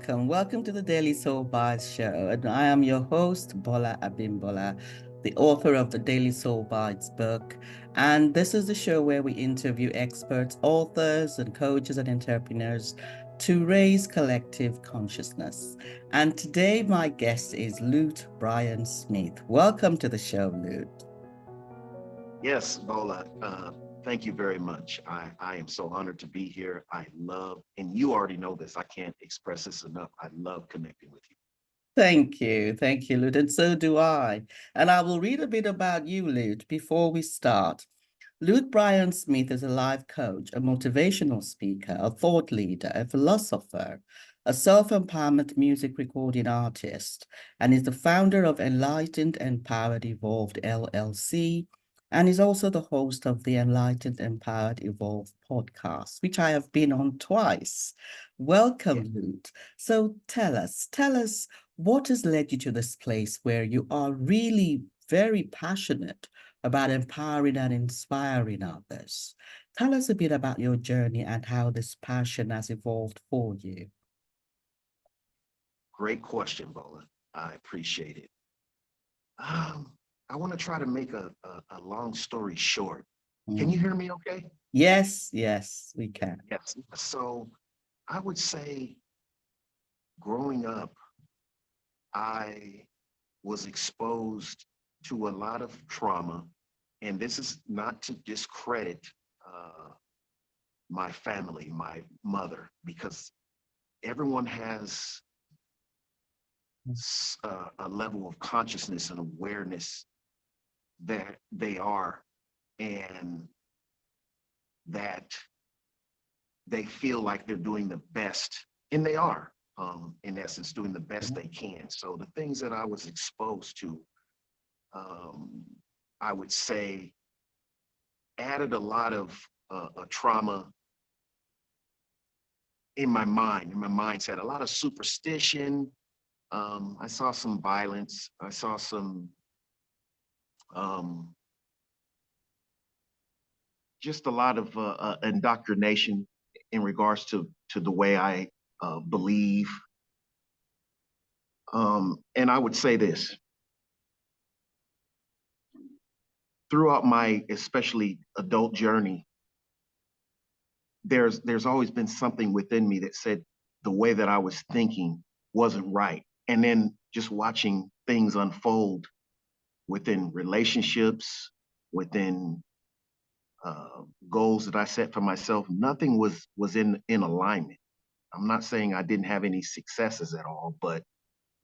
welcome to the Daily Soul Bytes show. And I am your host, Bola Abimbola, the author of the Daily Soul Bytes book. And this is the show where we interview experts, authors, and coaches and entrepreneurs to raise collective consciousness. And today, my guest is Bryon Smith. Welcome to the show, Lute. Yes, Bola, thank you very much. I am so honored to be here. I love, and you already know this, I can't express this enough. I love connecting with you. Thank you. Thank you, Lute. And so do I. And I will read a bit about you, Lute, before we start. Bryon Smith is a life coach, a motivational speaker, a thought leader, a philosopher, a self-empowerment music recording artist, and is the founder of Enlightened Empowered Evolved LLC, and is also the host of the Enlightened Empowered Evolved podcast, which I have been on twice. Yeah, Welcome, Lute. So tell us what has led you to this place where you are really very passionate about empowering and inspiring others. Tell us a bit about your journey and how this passion has evolved for you. great question, Bola. I appreciate it. Um, I want to try to make a long story short. Can you Mm. hear me okay? Yes, we can. Yes. So I would say growing up, I was exposed to a lot of trauma. And this is not to discredit uh, my family, my mother, because everyone has a level of consciousness and awareness that they are and that they feel like they're doing the best, and they are, in essence, doing the best they can. So the things that I was exposed to, um, I would say, added a lot of trauma in my mindset, a lot of superstition. I saw some violence. I saw some um, just a lot of indoctrination in regards to the way I believe. And I would say this throughout my especially adult journey, there's always been something within me that said the way that I was thinking wasn't right. And then just watching things unfold within relationships, within goals that I set for myself, nothing was in alignment. I'm not saying I didn't have any successes at all, but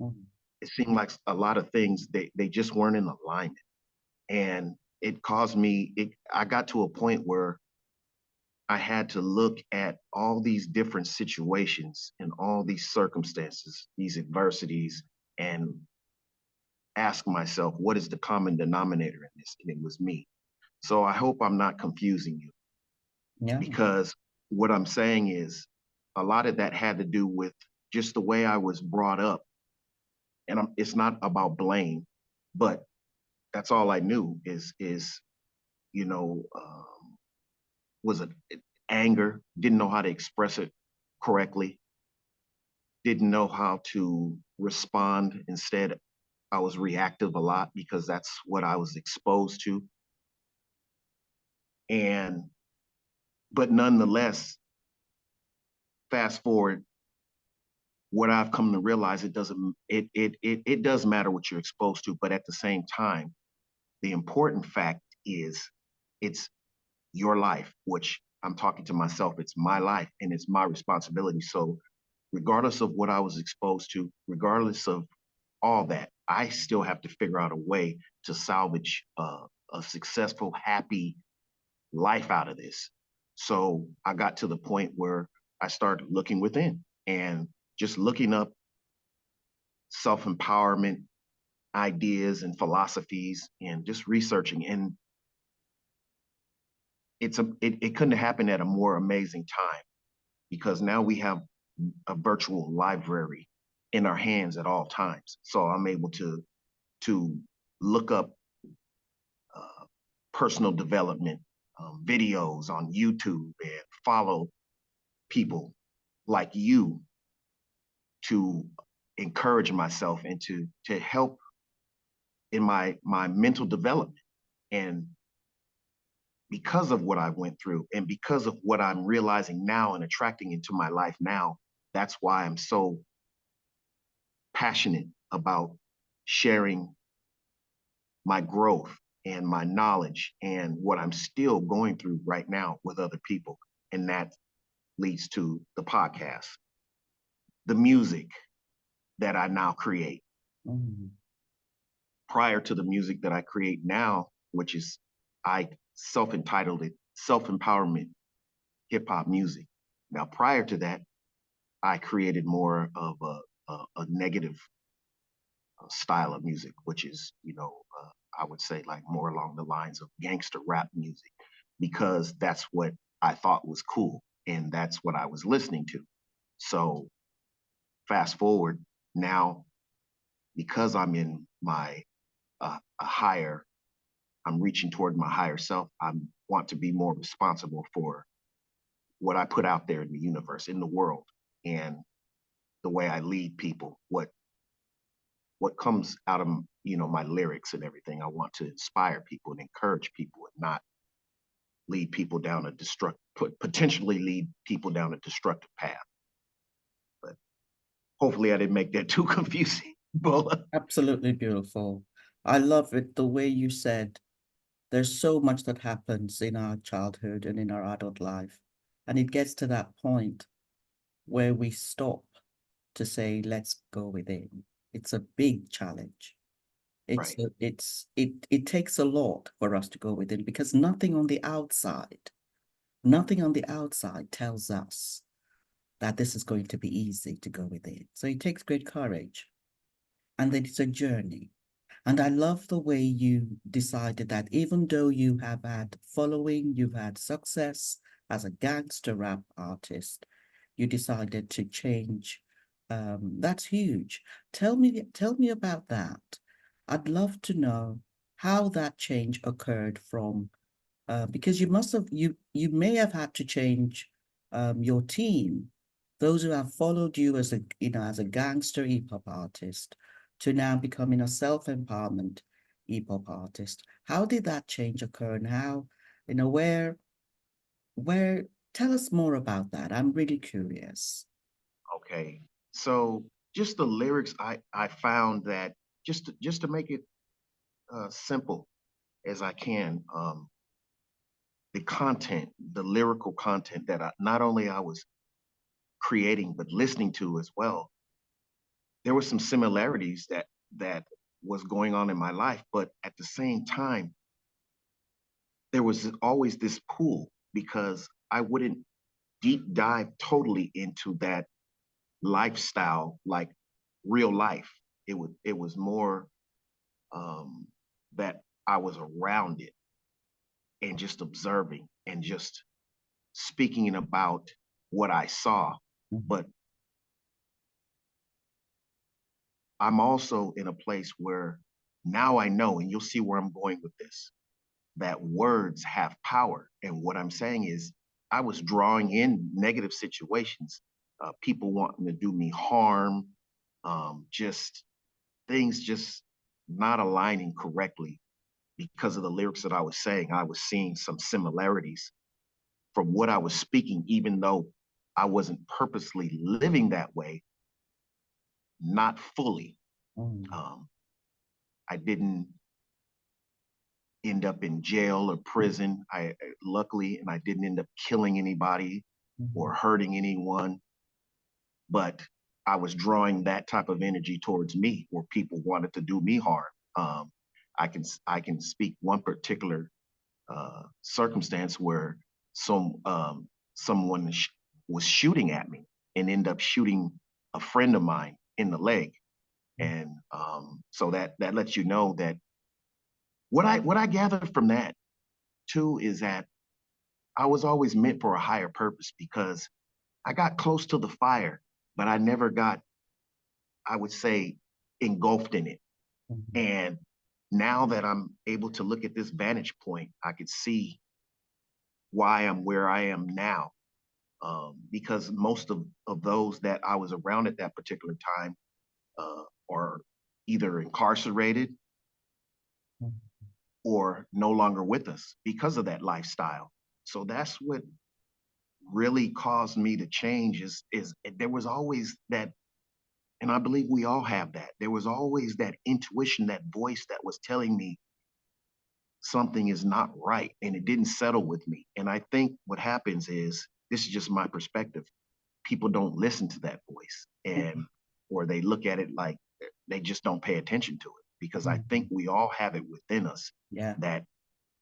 Mhm. it seemed like a lot of things they just weren't in alignment, and it caused me. I got to a point where I had to look at all these different situations and all these circumstances, these adversities, and ask myself, what is the common denominator in this? And it was me. So I hope I'm not confusing you, Yeah. because what I'm saying is a lot of that had to do with just the way I was brought up. And it's not about blame, but that's all I knew is you know was it anger, didn't know how to express it correctly, didn't know how to respond. Instead, I was reactive a lot because that's what I was exposed to. And but nonetheless, fast forward, what I've come to realize, it doesn't it does matter what you're exposed to, but at the same time, the important fact is it's your life, which I'm talking to myself, it's my life and it's my responsibility. So regardless of what I was exposed to, regardless of all that, I still have to figure out a way to salvage a successful, happy life out of this. So I got to the point where I started looking within and just looking up self empowerment ideas and philosophies and just researching. And it couldn't have happened at a more amazing time, because now we have a virtual library in our hands at all times. So I'm able to look up uh, personal development videos on YouTube and follow people like you to encourage myself and to help in my mental development. And because of what I went through and because of what I'm realizing now and attracting into my life now, that's why I'm so passionate about sharing my growth and my knowledge and what I'm still going through right now with other people. And that leads to the podcast, the music that I now create. Mm. Prior to the music that I create now, which is I self-entitled it self-empowerment hip hop music. Now, prior to that, I created more of a negative style of music, which is, I would say like more along the lines of gangster rap music, because that's what I thought was cool and that's what I was listening to. So fast forward now, because I'm in my a higher, I'm reaching toward my higher self. I want to be more responsible for what I put out there in the universe, in the world, and the way I lead people, what comes out of my lyrics and everything. I want to inspire people and encourage people and not lead people down a potentially lead people down a destructive path. But hopefully I didn't make that too confusing, Bola. Absolutely beautiful. I love it the way you said there's so much that happens in our childhood and in our adult life. And it gets to that point where we stop to say, let's go within. It's a big challenge. Right. It takes a lot for us to go within because nothing on the outside tells us that this is going to be easy to go within. So it takes great courage. And then it's a journey. And I love the way you decided that even though you have had following, you've had success as a gangster rap artist, you decided to change. That's huge. Tell me about that. I'd love to know how that change occurred from because you may have had to change your team, those who have followed you as a gangster hip hop artist to now becoming a self-empowerment hip hop artist. How did that change occur and how, where tell us more about that. I'm really curious. Okay. So just the lyrics, I found that just to make it simple as I can, the content, the lyrical content that not only I was creating but listening to as well, there were some similarities that was going on in my life, but at the same time, there was always this pull because I wouldn't deep dive totally into that lifestyle like real life. It was more that I was around it and just observing and just speaking about what I saw. Mhm. But I'm also in a place where now I know, and you'll see where I'm going with this, that words have power. And what I'm saying is, I was drawing in negative situations, people wanting to do me harm, just things just not aligning correctly because of the lyrics that I was saying. I was seeing some similarities from what I was speaking, even though I wasn't purposely living that way, not fully. Mm, Um, I didn't end up in jail or prison. I luckily, and I didn't end up killing anybody or mhm, hurting anyone, but I was drawing that type of energy towards me where people wanted to do me harm. Um, I can speak one particular circumstance where someone was shooting at me and ended up shooting a friend of mine in the leg, and so that lets you know that what I gathered from that too is that I was always meant for a higher purpose because I got close to the fire, but I never got, I would say, engulfed in it. mhm, And now that I'm able to look at this vantage point, I could see why I'm where I am now. because most of those that I was around at that particular time are either incarcerated or no longer with us because of that lifestyle. So that's what really caused me to change is there was always that, and I believe we all have that. There was always that intuition, that voice that was telling me something is not right, and it didn't settle with me. And I think what happens is, this is just my perspective, people don't listen to that voice, and or they look at it like they just don't pay attention to it, because I think we all have it within us, Yeah.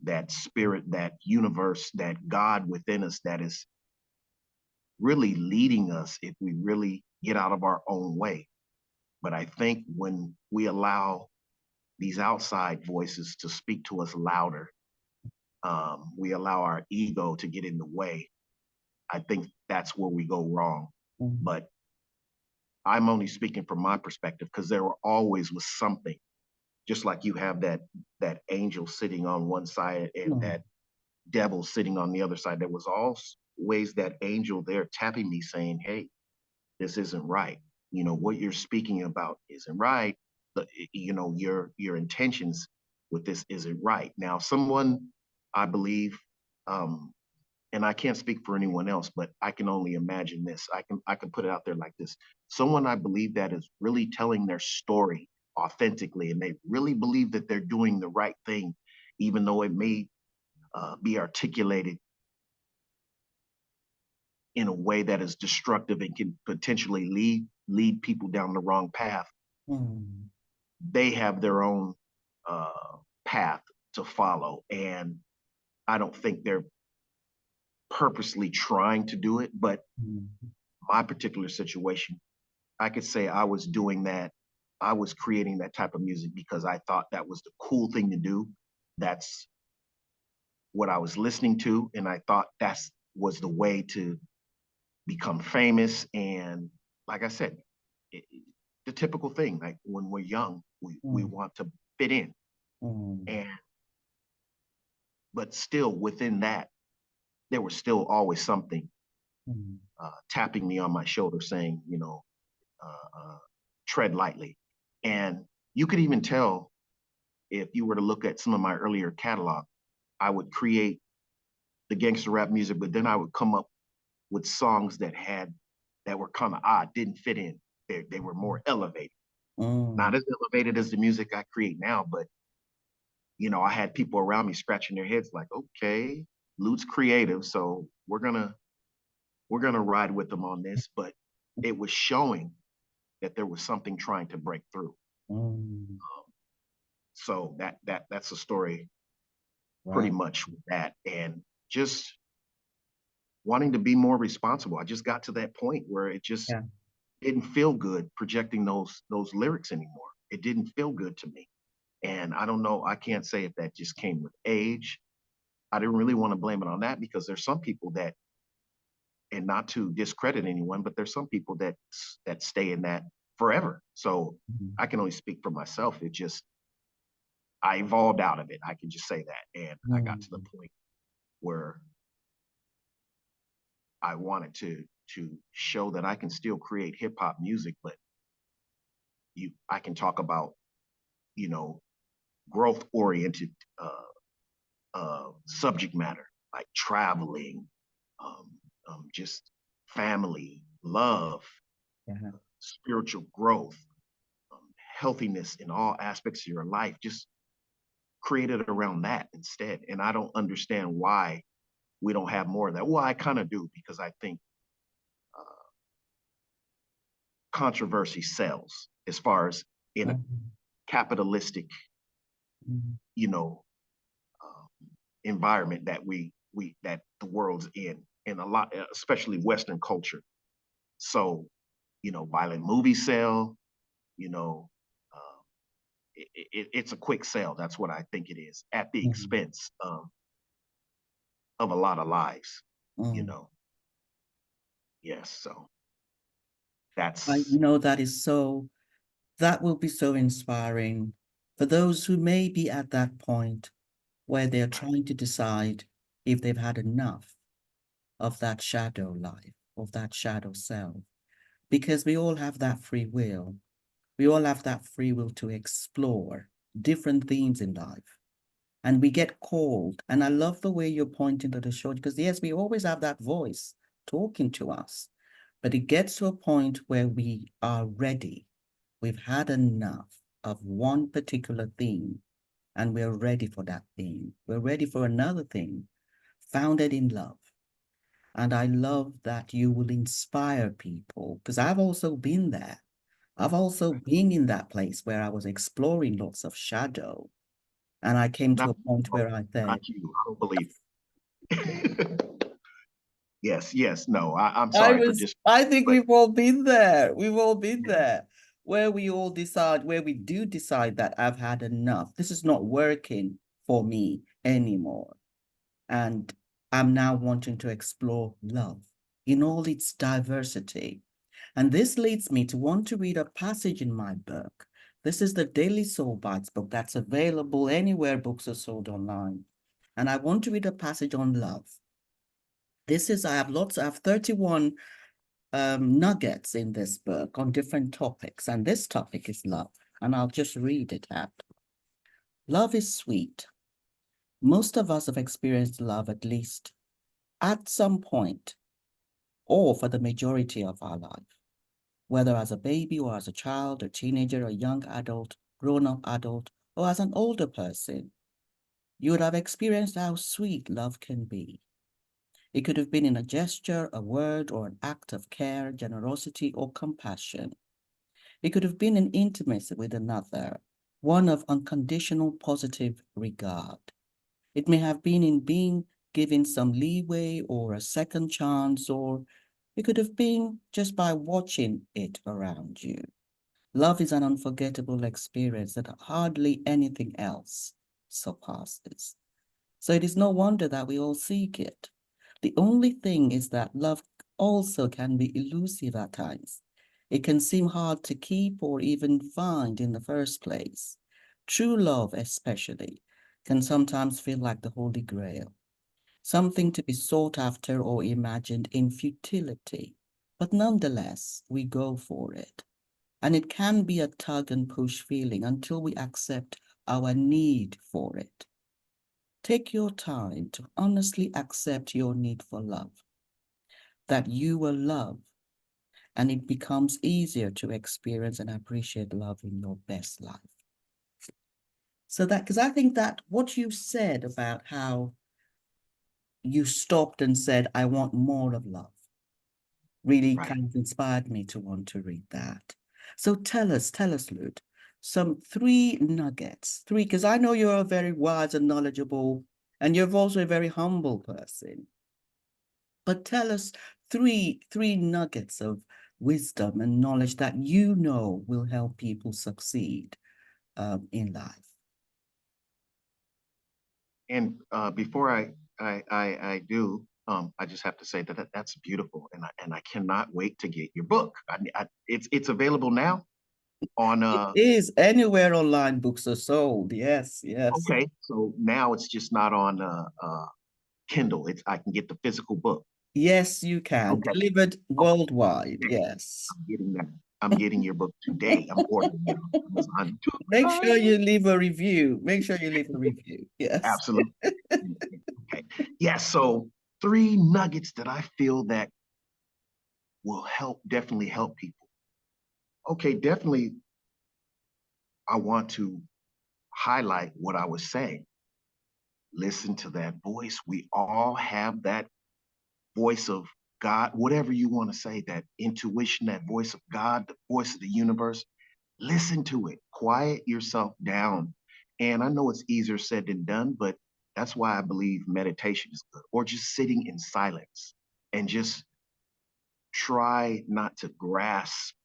that spirit, that universe, that God within us that is really leading us if we really get out of our own way. But I think when we allow these outside voices to speak to us louder, we allow our ego to get in the way. I think that's where we go wrong. But I'm only speaking from my perspective, because there always was something, just like you have that angel sitting on one side and that devil sitting on the other side. There was always that angel there tapping me saying, hey, this isn't right. You know, what you're speaking about isn't right. But, you know, your intentions with this isn't right. Now, someone, I believe, and I can't speak for anyone else, but I can only imagine this. I can put it out there like this. Someone I believe that is really telling their story authentically, and they really believe that they're doing the right thing, even though it may be articulated in a way that is destructive and can potentially lead people down the wrong path. They have their own path to follow, and I don't think they're purposely trying to do it. But my particular situation, I could say I was doing that. I was creating that type of music because I thought that was the cool thing to do. That's what I was listening to, and I thought that was the way to become famous. And like I said, the typical thing, like when we're young, we want to fit in. And but still within that, there was still always something tapping me on my shoulder saying, you know, tread lightly. And you could even tell, if you were to look at some of my earlier catalog, I would create the gangster rap music, but then I would come up with songs that were kind of odd, didn't fit in. They were more elevated. Not as elevated as the music I create now, but you know, I had people around me scratching their heads like, okay, Lute's creative, so we're gonna ride with them on this. But it was showing that there was something trying to break through. So that's a story pretty much with that. And just wanting to be more responsible. I just got to that point where it just didn't feel good projecting those lyrics anymore. It didn't feel good to me. And I don't know, I can't say if that just came with age. I didn't really want to blame it on that, because there's some people that, and not to discredit anyone, but there's some people that stay in that forever. So I can only speak for myself. It just, I evolved out of it. I can just say that. And I got to the point where I wanted to show that I can still create hip hop music, but I can talk about, you know, growth oriented subject matter, like traveling, just family, love, spiritual growth, healthiness in all aspects of your life. Just create it around that instead. And I don't understand why we don't have more of that. Well, I kind of do, because I think controversy sells, as far as in a capitalistic, you know, environment that that the world's in a lot, especially Western culture. So, you know, violent movies sell, you know, it's a quick sale. That's what I think it is, at the expense of a lot of lives, you know. Yes, so that's, You know, that will be so inspiring for those who may be at that point where they're trying to decide if they've had enough. of that shadow life, of that shadow self, because we all have that free will. We all have that free will to explore different themes in life. And we get called. And I love the way you're pointing to the show, because yes, we always have that voice talking to us, but it gets to a point where we are ready. We've had enough of one particular theme, and we're ready for that theme. We're ready for another thing founded in love. And I love that you will inspire people, because I've also been there. I've also been in that place where I was exploring lots of shadow. And I came to Not, a point where I said, not you. I don't believe it. Yes, yes. No, I'm I sorry for was, just, I think but we've all been there. We've all been there where we all decide, where we do decide that I've had enough. This is not working for me anymore. And I'm now wanting to explore love in all its diversity. And this leads me to want to read a passage in my book. This is the Daily Soul Bites book that's available anywhere books are sold online. And I want to read a passage on love. I have 31 nuggets in this book on different topics. And this topic is love. And I'll just read it out. Love is sweet. Most of us have experienced love at least at some point or for the majority of our life, whether as a baby or as a child, a teenager, a young adult, grown-up adult, or as an older person. You would have experienced how sweet love can be. It could have been in a gesture, a word, or an act of care, generosity, or compassion. It could have been in intimacy with another, one of unconditional positive regard. It may have been in being given some leeway or a second chance, or it could have been just by watching it around you. Love is an unforgettable experience that hardly anything else surpasses. So it is no wonder that we all seek it. The only thing is that love also can be elusive at times. It can seem hard to keep or even find in the first place. True love, especially, can sometimes feel like the Holy Grail, something to be sought after or imagined in futility. But nonetheless, we go for it. And it can be a tug and push feeling until we accept our need for it. Take your time to honestly accept your need for love, that you will love, and it becomes easier to experience and appreciate love in your best life. So that, because I think that what you said about how you stopped and said, I want more of love, really right. kind of inspired me to want to read that. So tell us, Lud, some three nuggets, three, because I know you're a very wise and knowledgeable, and you're also a very humble person. But tell us three nuggets of wisdom and knowledge that you know will help people succeed in life. And before I do, I just have to say that that's beautiful, and I cannot wait to get your book. It's available now on It is anywhere online books are sold. Yes, yes. okay, so now it's just not on Kindle. It's I can get the physical book. Yes, you can. Okay, Delivered okay, worldwide. okay. Yes. I'm getting that. I'm getting your book today. I'm ordering it on Amazon Make sure tonight. you leave a review. Make sure you leave a review. Yes. Absolutely. Okay. Yeah. So three nuggets that I feel that will definitely help people. Okay, definitely. I want to highlight what I was saying. Listen to that voice. We all have that voice of God, whatever you want to say, that intuition, that voice of God, the voice of the universe. Listen to it. Quiet yourself down. And I know it's easier said than done, but that's why I believe meditation is good, or just sitting in silence and just try not to grasp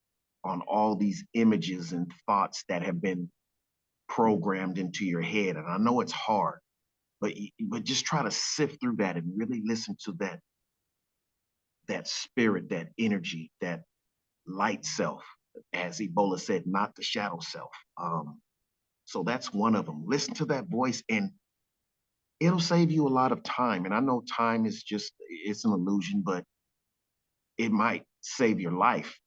on all these images and thoughts that have been programmed into your head. And I know it's hard, but just try to sift through that and really listen to that spirit, that energy, that light self, as Ebola said, not the shadow self. So that's one of them. Listen to that voice and it'll save you a lot of time. And I know time is just, it's an illusion, but it might save your life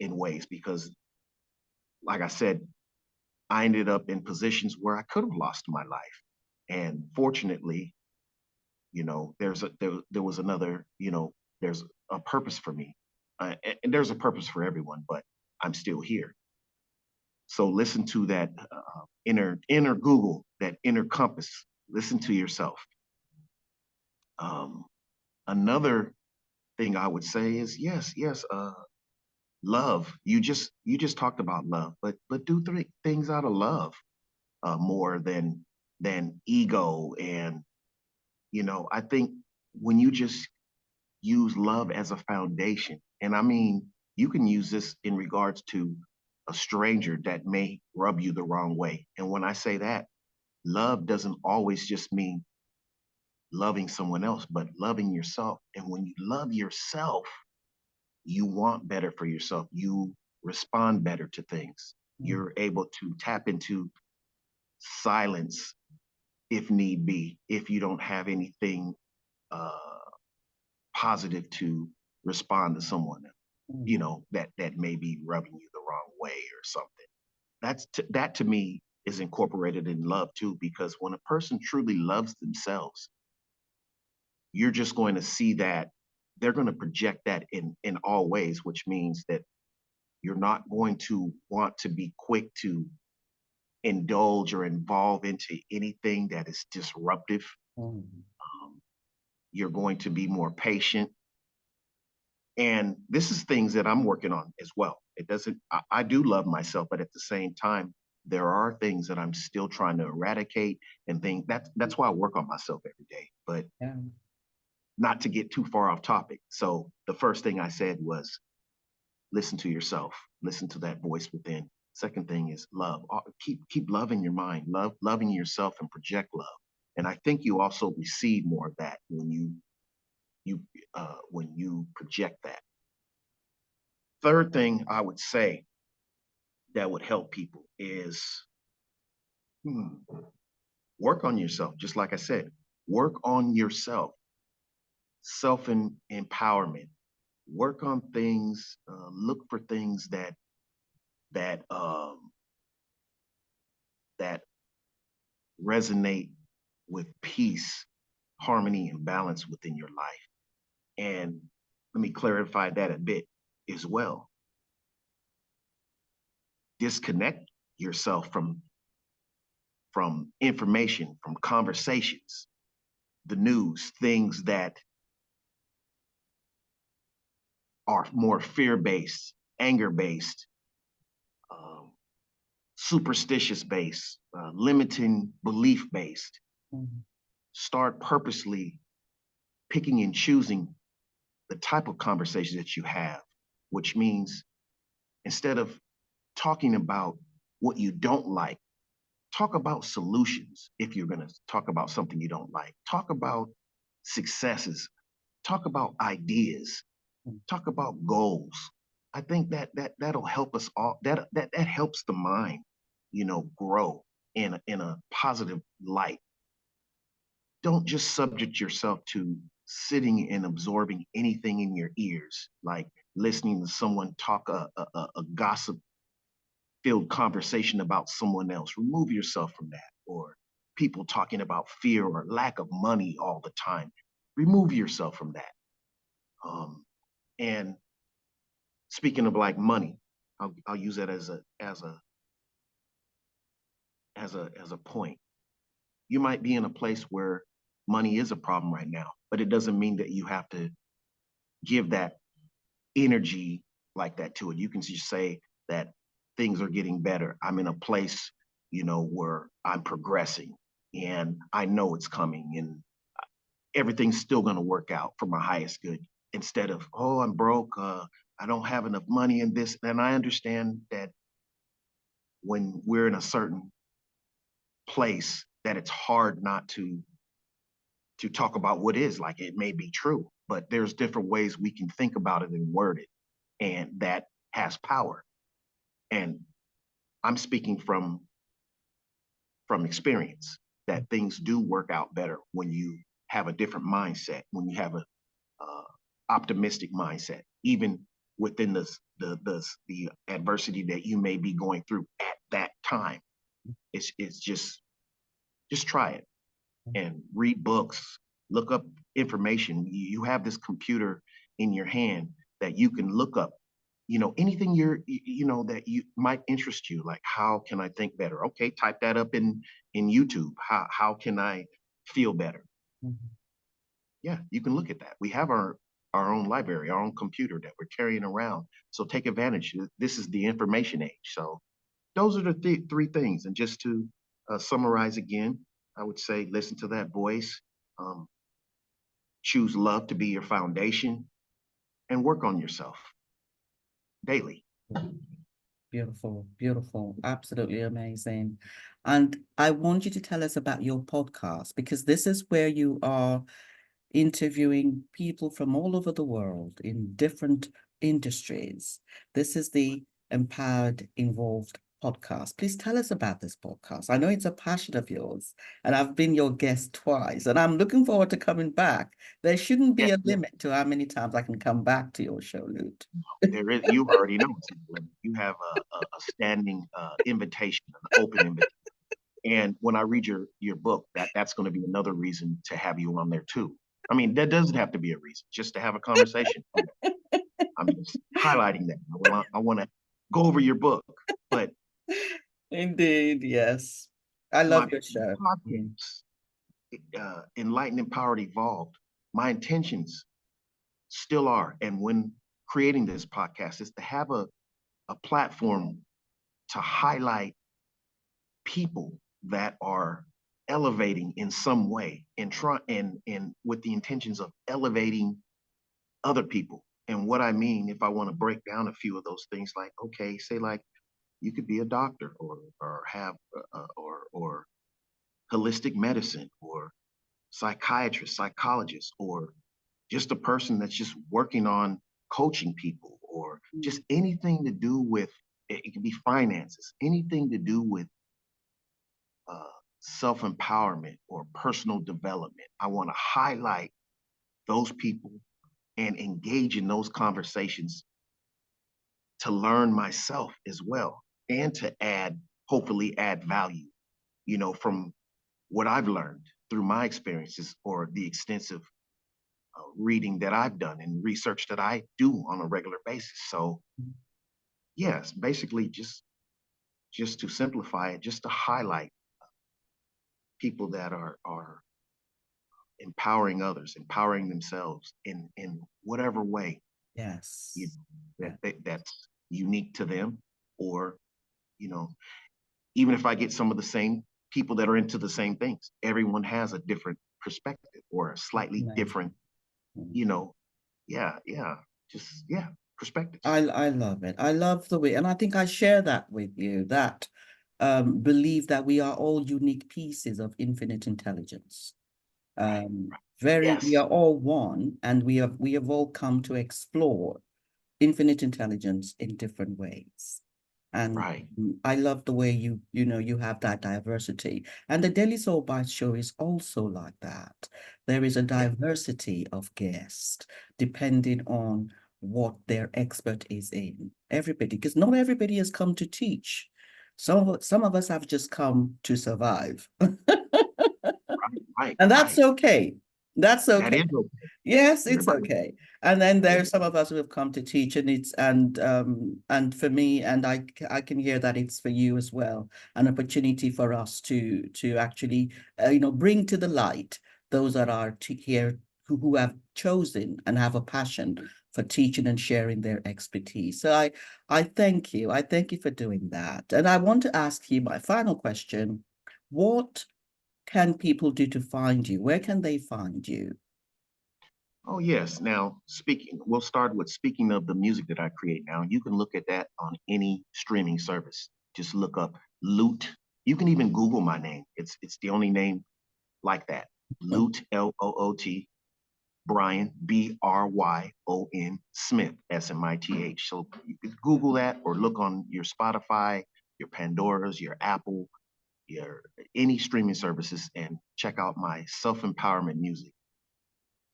in ways because, like I said, I ended up in positions where I could have lost my life. And fortunately, there was another, there's a purpose for me. And there's a purpose for everyone, but I'm still here. So listen to that inner Google, that inner compass. Listen to yourself. Um, Another thing I would say is yes, love. You just talked about love, but do three things out of love more than ego. And I think when you just use love as a foundation, and I mean you can use this in regards to a stranger that may rub you the wrong way. And when I say that, love doesn't always just mean loving someone else, but loving yourself. And when you love yourself, you want better for yourself. You respond better to things. Mm, You're able to tap into silence if need be, if you don't have anything uh, positive to respond to someone, mm, that may be rubbing you the wrong way or something. That to me is incorporated in love too, because when a person truly loves themselves, you're just going to see that they're going to project that in all ways, which means that you're not going to want to be quick to indulge or involve into anything that is disruptive. mm, Um, you're going to be more patient. And this is things that I'm working on as well. It doesn't, I do love myself, but at the same time, there are things that I'm still trying to eradicate and things that's why I work on myself every day. But yeah. not to get too far off topic. So the first thing I said was listen to yourself, listen to that voice within. Second thing is love. Keep loving your mind, loving yourself, and project love. And I think you also receive more of that you when you project that. Third thing I would say that would help people is work on yourself. Just like I said, work on yourself, self empowerment. Work on things. Look for things that that resonate with peace, harmony, and balance within your life. And let me clarify that a bit as well. Disconnect yourself from information, from conversations, the news, things that are more fear-based, anger-based, um, superstitious-based, limiting belief-based. Mm, Start purposely picking and choosing the type of conversation that you have, which means instead of talking about what you don't like, talk about solutions. If you're going to talk about something you don't like, talk about successes, talk about ideas, mm, talk about goals. I think that'll help us all. That helps the mind, grow in a positive light. Don't just subject yourself to sitting and absorbing anything in your ears, like listening to someone talk a gossip filled conversation about someone else. Remove yourself from that. Or people talking about fear or lack of money all the time. Remove yourself from that. And speaking of like money, I'll use that as a point. You might be in a place where money is a problem right now, but it doesn't mean that you have to give that energy like that to it. You can just say that things are getting better. I'm in a place, where I'm progressing and I know it's coming and everything's still going to work out for my highest good instead of, oh, I'm broke. I don't have enough money in this. And I understand that when we're in a certain place that it's hard not to talk about what is like it may be true, but there's different ways we can think about it and word it, and that has power. And I'm speaking from experience that things do work out better when you have a different mindset, when you have a optimistic mindset, even within the adversity that you may be going through at that time. It's just try it and read books, look up information. You have this computer in your hand that you can look up, anything that you might interest you. Like, how can I think better? Okay, type that up in YouTube. How can I feel better? Mhm. Yeah, you can look at that. We have our own library, our own computer that we're carrying around. So take advantage. This is the information age. So those are the three things. And just to summarize again, I would say listen to that voice, um, choose love to be your foundation, and work on yourself daily. Beautiful, beautiful, absolutely amazing. And I want you to tell us about your podcast, because this is where you are interviewing people from all over the world in different industries. This is the Empowered Evolved podcast. Please tell us about this podcast. I know it's a passion of yours, and I've been your guest twice, and I'm looking forward to coming back. There shouldn't be Yeah, a yeah, limit to how many times I can come back to your show, Lute. there is. You already know. You have a standing invitation, an open invitation. And when I read your book, that's going to be another reason to have you on there too. I mean, that doesn't have to be a reason, just to have a conversation. I'm just highlighting that. I want to go over your book, but Indeed, yes. I my love your show. Mm. podcast, Enlightened Empowered Evolved, my intentions still are, and when creating this podcast, is to have a platform to highlight people that are elevating in some way and with the intentions of elevating other people. And what I mean, if I want to break down a few of those things, like, okay, say like you could be a doctor or have or holistic medicine or psychiatrist, psychologist, or just a person that's just working on coaching people, or just anything to do with it can be finances, anything to do with uh, self empowerment or personal development. I want to highlight those people and engage in those conversations to learn myself as well, and to hopefully add value, from what I've learned through my experiences or the extensive reading that I've done and research that I do on a regular basis. So yes, basically just to simplify it, just to highlight people that are empowering others, empowering themselves in whatever way, you Yes. know, Yeah. that's unique to them, or you know, even if I get some of the same people that are into the same things, everyone has a different perspective or a slightly Amazing. different, Mm. you know, yeah, just perspectives. I love it. I love the way, and I think I share that with you, that believe that we are all unique pieces of infinite intelligence. Right. We Yes. are all one, and we have all come to explore infinite intelligence in different ways. And Right. I love the way you have that diversity. And the Daily Soul Bites show is also like that. There is a Yeah. diversity of guests depending on what their expert is in. Everybody, because not everybody has come to teach. Some of us have just come to survive. Right. And that's Right. okay. That's That okay. is okay. Yes, it's Everybody. okay. And then Yeah. there's some of us who have come to teach, and it's and for me, and I can hear that it's for you as well, an opportunity for us to actually bring to the light those that are here who have chosen and have a passion for teaching and sharing their expertise. So I thank you. I thank you for doing that. And I want to ask you my final question. What can people do to find you? Where can they find you? Oh, yes. Now, we'll start with speaking of the music that I create now. You can look at that on any streaming service. Just look up Loot. You can even Google my name. It's the only name like that. Loot, Loot, Bryon, Bryon Smith, Smith. So you can Google that or look on your Spotify, your Pandora's, your Apple, any streaming services and check out my self-empowerment music.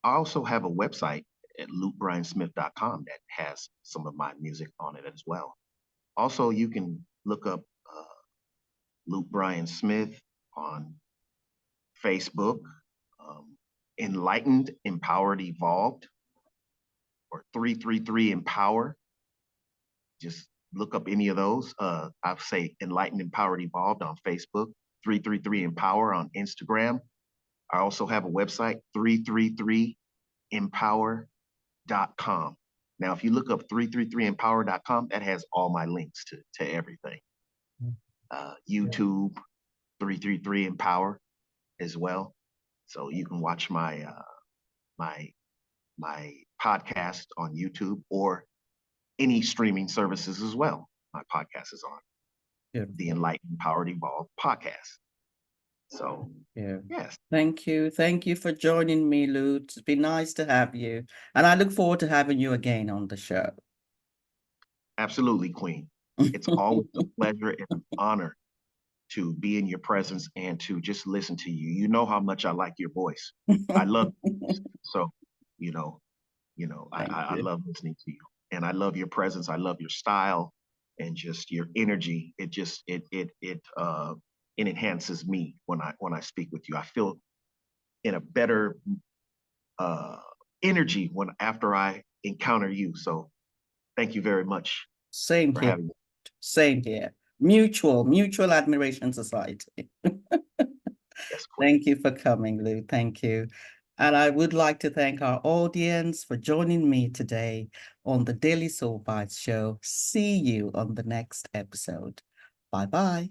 I also have a website at lutebryonsmith.com that has some of my music on it as well. Also, you can look up Luke Bryon Smith on Facebook, Enlightened Empowered Evolved, or 333 Empower. Just look up any of those. I'll say Enlightened Empowered Evolved on Facebook, 333 Empower on Instagram. I also have a website, 333empower.com. Now, if you look up 333empower.com, that has all my links to everything. YouTube, 333 Empower as well. So you can watch my my podcast on YouTube or any streaming services as well. My podcast is on the Enlightened Empowered Evolved podcast. So yes. Thank you. Thank you for joining me, Lute. It's been nice to have you. And I look forward to having you again on the show. Absolutely, Queen. It's always a pleasure and an honor to be in your presence and to just listen to you. You know how much I like your voice. I love you. So, I love listening to you. And I love your presence. I love your style and just your energy. It enhances me when I speak with you. I feel in a better energy after I encounter you. So thank you very much. Same here. Having me. Same here. Mutual admiration society. Yes, thank you for coming, Lou. Thank you. And I would like to thank our audience for joining me today on the Daily Soul Bytes show. See you on the next episode. Bye-bye.